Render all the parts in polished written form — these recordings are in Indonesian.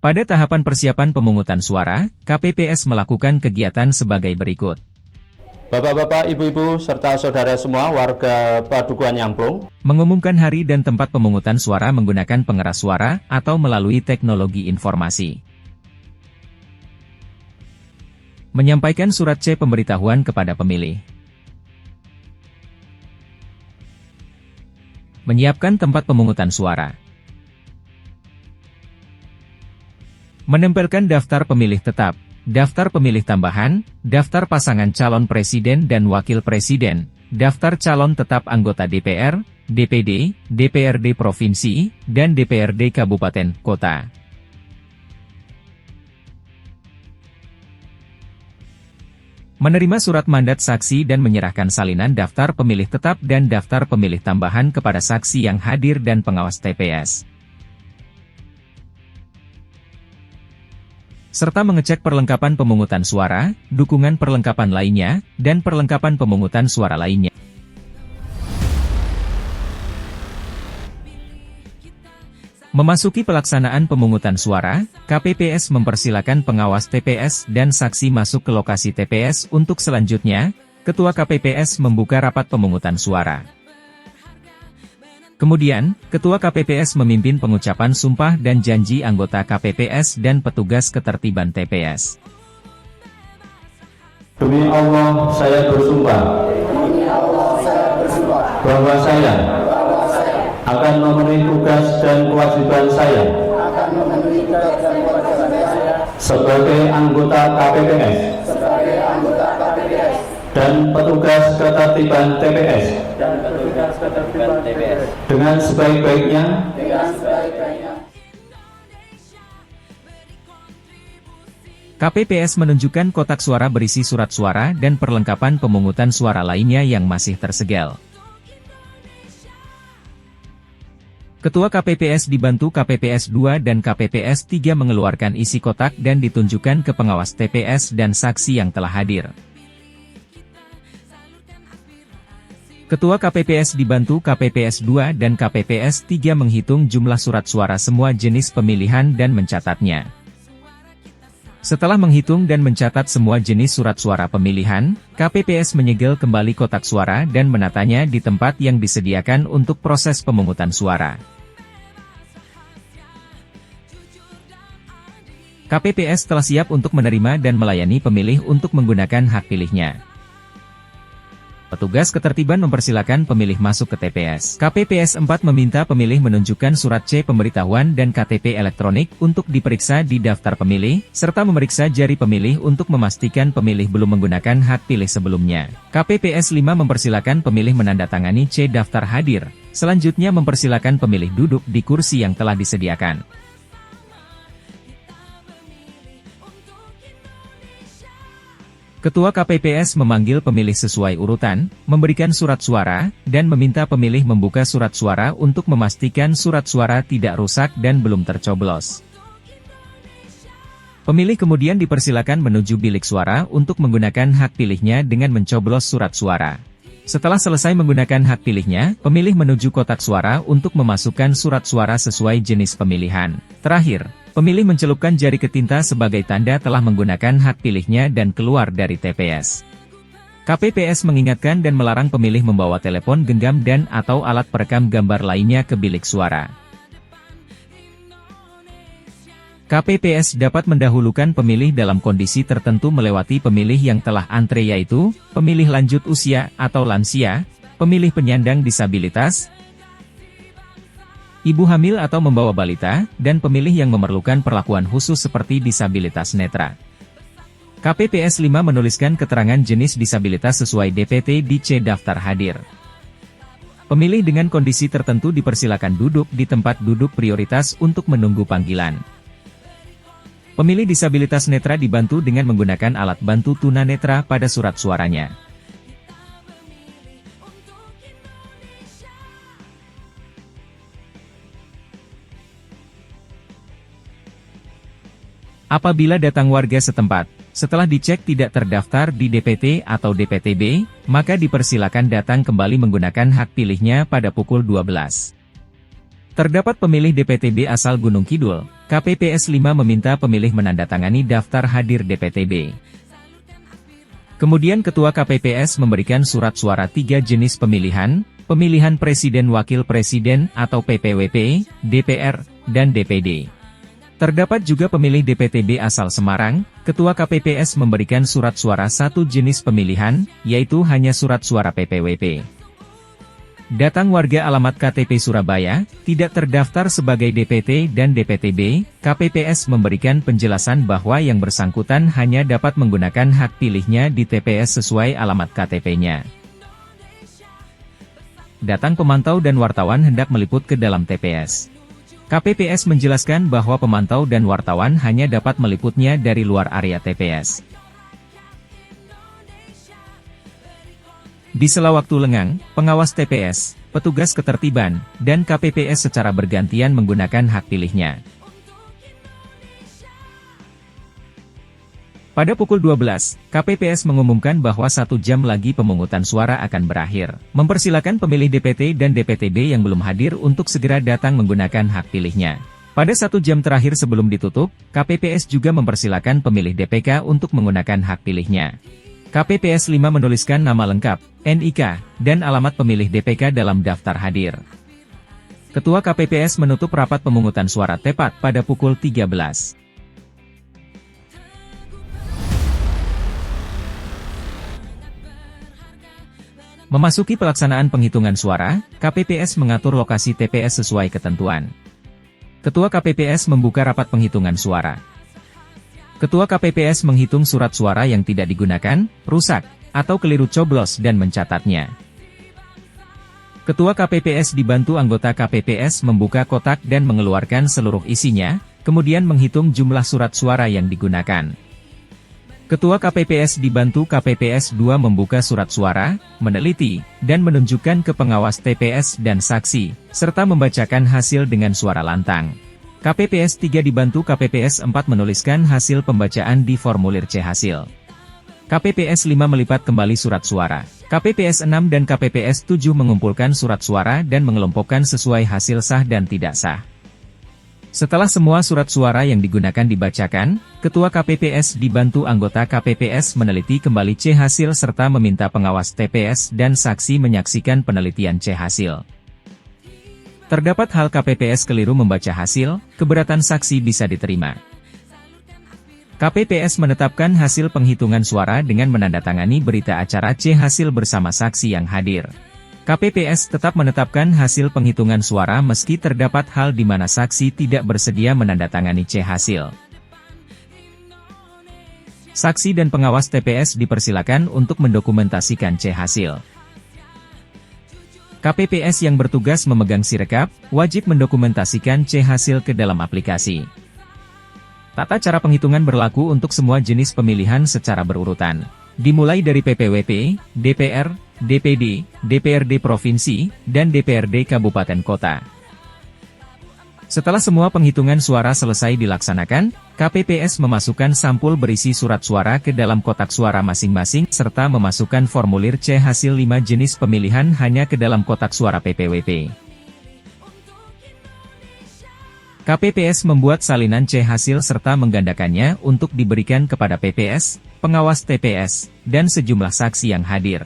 Pada tahapan persiapan pemungutan suara, KPPS melakukan kegiatan sebagai berikut. Bapak-bapak, ibu-ibu, serta saudara semua warga Padukuhan Nyamplung Mengumumkan hari dan tempat pemungutan suara menggunakan pengeras suara atau melalui teknologi informasi. Menyampaikan surat C pemberitahuan kepada pemilih. Menyiapkan tempat pemungutan suara. Menempelkan daftar pemilih tetap, daftar pemilih tambahan, daftar pasangan calon presiden dan wakil presiden, daftar calon tetap anggota DPR, DPD, DPRD Provinsi, dan DPRD Kabupaten, Kota. Menerima surat mandat saksi dan menyerahkan salinan daftar pemilih tetap dan daftar pemilih tambahan kepada saksi yang hadir dan pengawas TPS. Serta mengecek perlengkapan pemungutan suara, dukungan perlengkapan lainnya, dan perlengkapan pemungutan suara lainnya. Memasuki pelaksanaan pemungutan suara, KPPS mempersilakan pengawas TPS dan saksi masuk ke lokasi TPS untuk selanjutnya, Ketua KPPS membuka rapat pemungutan suara. Kemudian, Ketua KPPS memimpin pengucapan sumpah dan janji anggota KPPS dan petugas ketertiban TPS. Demi Allah, saya bersumpah bahwa saya akan memenuhi tugas dan kewajiban saya sebagai anggota KPPS dan petugas ketertiban TPS dengan sebaik-baiknya KPPS menunjukkan kotak suara berisi surat suara dan perlengkapan pemungutan suara lainnya yang masih tersegel. Ketua KPPS dibantu KPPS 2 dan KPPS 3 mengeluarkan isi kotak dan ditunjukkan ke pengawas TPS dan saksi yang telah hadir. Ketua KPPS dibantu KPPS 2 dan KPPS 3 menghitung jumlah surat suara semua jenis pemilihan dan mencatatnya. Setelah menghitung dan mencatat semua jenis surat suara pemilihan, KPPS menyegel kembali kotak suara dan menatanya di tempat yang disediakan untuk proses pemungutan suara. KPPS telah siap untuk menerima dan melayani pemilih untuk menggunakan hak pilihnya. Petugas ketertiban mempersilakan pemilih masuk ke TPS. KPPS 4 meminta pemilih menunjukkan surat C pemberitahuan dan KTP elektronik untuk diperiksa di daftar pemilih, serta memeriksa jari pemilih untuk memastikan pemilih belum menggunakan hak pilih sebelumnya. KPPS 5 mempersilakan pemilih menandatangani C daftar hadir, selanjutnya mempersilakan pemilih duduk di kursi yang telah disediakan. Ketua KPPS memanggil pemilih sesuai urutan, memberikan surat suara, dan meminta pemilih membuka surat suara untuk memastikan surat suara tidak rusak dan belum tercoblos. Pemilih kemudian dipersilakan menuju bilik suara untuk menggunakan hak pilihnya dengan mencoblos surat suara. Setelah selesai menggunakan hak pilihnya, pemilih menuju kotak suara untuk memasukkan surat suara sesuai jenis pemilihan. Terakhir, pemilih mencelupkan jari ke tinta sebagai tanda telah menggunakan hak pilihnya dan keluar dari TPS. KPPS mengingatkan dan melarang pemilih membawa telepon genggam dan atau alat perekam gambar lainnya ke bilik suara. KPPS dapat mendahulukan pemilih dalam kondisi tertentu melewati pemilih yang telah antre yaitu, pemilih lanjut usia atau lansia, pemilih penyandang disabilitas, ibu hamil atau membawa balita, dan pemilih yang memerlukan perlakuan khusus seperti disabilitas netra. KPPS 5 menuliskan keterangan jenis disabilitas sesuai DPT di C daftar hadir. Pemilih dengan kondisi tertentu dipersilakan duduk di tempat duduk prioritas untuk menunggu panggilan. Pemilih disabilitas netra dibantu dengan menggunakan alat bantu tunanetra pada surat suaranya. Apabila datang warga setempat, setelah dicek tidak terdaftar di DPT atau DPTB, maka dipersilakan datang kembali menggunakan hak pilihnya pada pukul 12. Terdapat pemilih DPTB asal Gunung Kidul, KPPS 5 meminta pemilih menandatangani daftar hadir DPTB. Kemudian Ketua KPPS memberikan surat suara 3 jenis pemilihan, pemilihan Presiden Wakil Presiden atau PPWP, DPR, dan DPD. Terdapat juga pemilih DPTB asal Semarang. Ketua KPPS memberikan surat suara 1 jenis pemilihan, yaitu hanya surat suara PPWP. Datang warga alamat KTP Surabaya, tidak terdaftar sebagai DPT dan DPTB, KPPS memberikan penjelasan bahwa yang bersangkutan hanya dapat menggunakan hak pilihnya di TPS sesuai alamat KTP-nya. Datang pemantau dan wartawan hendak meliput ke dalam TPS. KPPS menjelaskan bahwa pemantau dan wartawan hanya dapat meliputnya dari luar area TPS. Di sela waktu lengang, pengawas TPS, petugas ketertiban, dan KPPS secara bergantian menggunakan hak pilihnya. Pada pukul 12, KPPS mengumumkan bahwa 1 jam lagi pemungutan suara akan berakhir. Mempersilakan pemilih DPT dan DPTB yang belum hadir untuk segera datang menggunakan hak pilihnya. Pada 1 jam terakhir sebelum ditutup, KPPS juga mempersilakan pemilih DPK untuk menggunakan hak pilihnya. KPPS 5 menuliskan nama lengkap, NIK, dan alamat pemilih DPK dalam daftar hadir. Ketua KPPS menutup rapat pemungutan suara tepat pada pukul 13. Memasuki pelaksanaan penghitungan suara, KPPS mengatur lokasi TPS sesuai ketentuan. Ketua KPPS membuka rapat penghitungan suara. Ketua KPPS menghitung surat suara yang tidak digunakan, rusak, atau keliru coblos dan mencatatnya. Ketua KPPS dibantu anggota KPPS membuka kotak dan mengeluarkan seluruh isinya, kemudian menghitung jumlah surat suara yang digunakan. Ketua KPPS dibantu KPPS 2 membuka surat suara, meneliti, dan menunjukkan ke pengawas TPS dan saksi, serta membacakan hasil dengan suara lantang. KPPS 3 dibantu KPPS 4 menuliskan hasil pembacaan di formulir C hasil. KPPS 5 melipat kembali surat suara. KPPS 6 dan KPPS 7 mengumpulkan surat suara dan mengelompokkan sesuai hasil sah dan tidak sah. Setelah semua surat suara yang digunakan dibacakan, Ketua KPPS dibantu anggota KPPS meneliti kembali C hasil serta meminta pengawas TPS dan saksi menyaksikan penelitian C hasil. Terdapat hal KPPS keliru membaca hasil, keberatan saksi bisa diterima. KPPS menetapkan hasil penghitungan suara dengan menandatangani berita acara C hasil bersama saksi yang hadir. KPPS tetap menetapkan hasil penghitungan suara meski terdapat hal di mana saksi tidak bersedia menandatangani C hasil. Saksi dan pengawas TPS dipersilakan untuk mendokumentasikan C hasil. KPPS yang bertugas memegang sirekap, wajib mendokumentasikan C hasil ke dalam aplikasi. Tata cara penghitungan berlaku untuk semua jenis pemilihan secara berurutan. Dimulai dari PPWP, DPR, DPD, DPRD Provinsi, dan DPRD Kabupaten Kota. Setelah semua penghitungan suara selesai dilaksanakan, KPPS memasukkan sampul berisi surat suara ke dalam kotak suara masing-masing serta memasukkan formulir C hasil 5 jenis pemilihan hanya ke dalam kotak suara PPWP. KPPS membuat salinan C hasil serta menggandakannya untuk diberikan kepada PPS, pengawas TPS, dan sejumlah saksi yang hadir.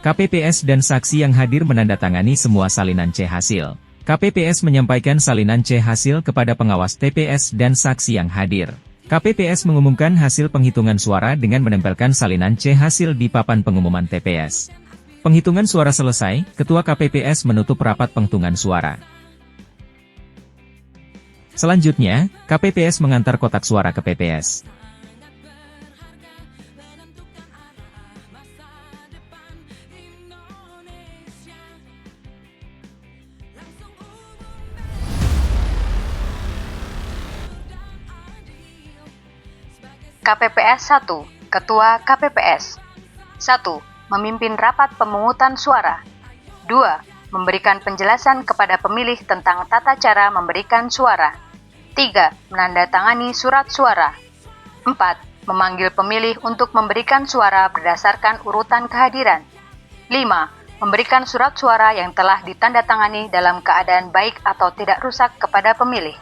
KPPS dan saksi yang hadir menandatangani semua salinan C hasil. KPPS menyampaikan salinan C hasil kepada pengawas TPS dan saksi yang hadir. KPPS mengumumkan hasil penghitungan suara dengan menempelkan salinan C hasil di papan pengumuman TPS. Penghitungan suara selesai, Ketua KPPS menutup rapat penghitungan suara. Selanjutnya, KPPS mengantar kotak suara ke PPS. KPPS 1. Ketua KPPS 1. Memimpin rapat pemungutan suara. 2. Memberikan penjelasan kepada pemilih tentang tata cara memberikan suara. 3. Menandatangani surat suara. 4. Memanggil pemilih untuk memberikan suara berdasarkan urutan kehadiran. 5. Memberikan surat suara yang telah ditandatangani dalam keadaan baik atau tidak rusak kepada pemilih.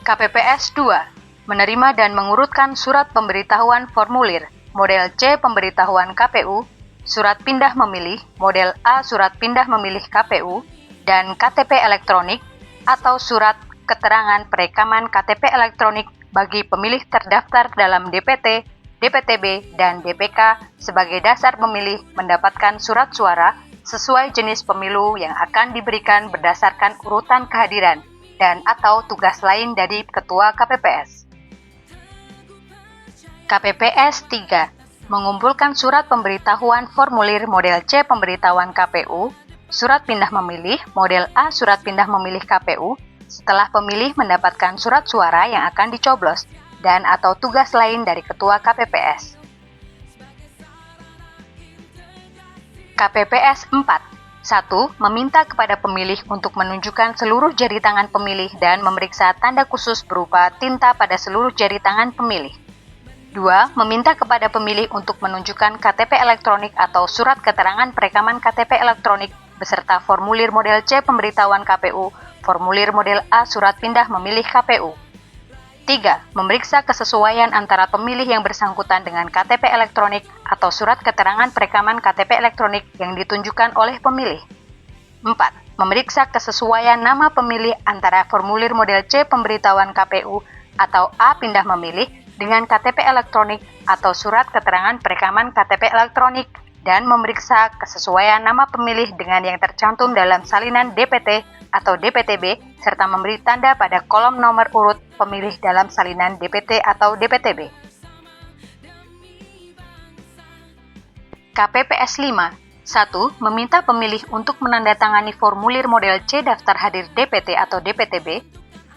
KPPS 2. Menerima dan mengurutkan surat pemberitahuan formulir model C pemberitahuan KPU, surat pindah memilih model A surat pindah memilih KPU, dan KTP elektronik atau surat keterangan perekaman KTP elektronik bagi pemilih terdaftar dalam DPT, DPTB, dan DPK sebagai dasar pemilih mendapatkan surat suara sesuai jenis pemilu yang akan diberikan berdasarkan urutan kehadiran dan atau tugas lain dari Ketua KPPS. KPPS 3. Mengumpulkan surat pemberitahuan formulir model C pemberitahuan KPU, surat pindah memilih model A surat pindah memilih KPU setelah pemilih mendapatkan surat suara yang akan dicoblos dan atau tugas lain dari Ketua KPPS. KPPS 4. 1. Meminta kepada pemilih untuk menunjukkan seluruh jari tangan pemilih dan memeriksa tanda khusus berupa tinta pada seluruh jari tangan pemilih. 2. Meminta kepada pemilih untuk menunjukkan KTP elektronik atau surat keterangan perekaman KTP elektronik beserta formulir model C pemberitahuan KPU, formulir model A surat pindah memilih KPU. 3. Memeriksa kesesuaian antara pemilih yang bersangkutan dengan KTP elektronik atau surat keterangan perekaman KTP elektronik yang ditunjukkan oleh pemilih. 4. Memeriksa kesesuaian nama pemilih antara formulir model C pemberitahuan KPU atau A pindah memilih dengan KTP elektronik atau surat keterangan perekaman KTP elektronik dan memeriksa kesesuaian nama pemilih dengan yang tercantum dalam salinan DPT atau DPTB serta memberi tanda pada kolom nomor urut pemilih dalam salinan DPT atau DPTB. KPPS 5. 1. Meminta pemilih untuk menandatangani formulir model C daftar hadir DPT atau DPTB.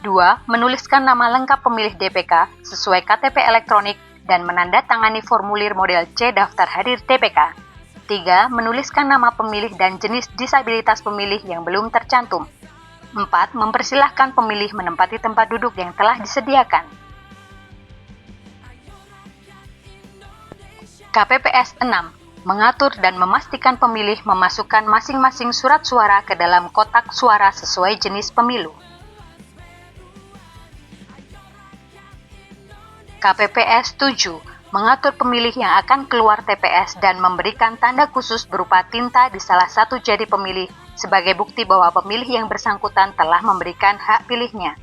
2. Menuliskan nama lengkap pemilih DPK sesuai KTP elektronik dan menandatangani formulir model C daftar hadir DPK. 3. Menuliskan nama pemilih dan jenis disabilitas pemilih yang belum tercantum. 4. Mempersilahkan pemilih menempati tempat duduk yang telah disediakan. KPPS 6. Mengatur dan memastikan pemilih memasukkan masing-masing surat suara ke dalam kotak suara sesuai jenis pemilu. KPPS 7. Mengatur pemilih yang akan keluar TPS dan memberikan tanda khusus berupa tinta di salah satu jari pemilih sebagai bukti bahwa pemilih yang bersangkutan telah memberikan hak pilihnya.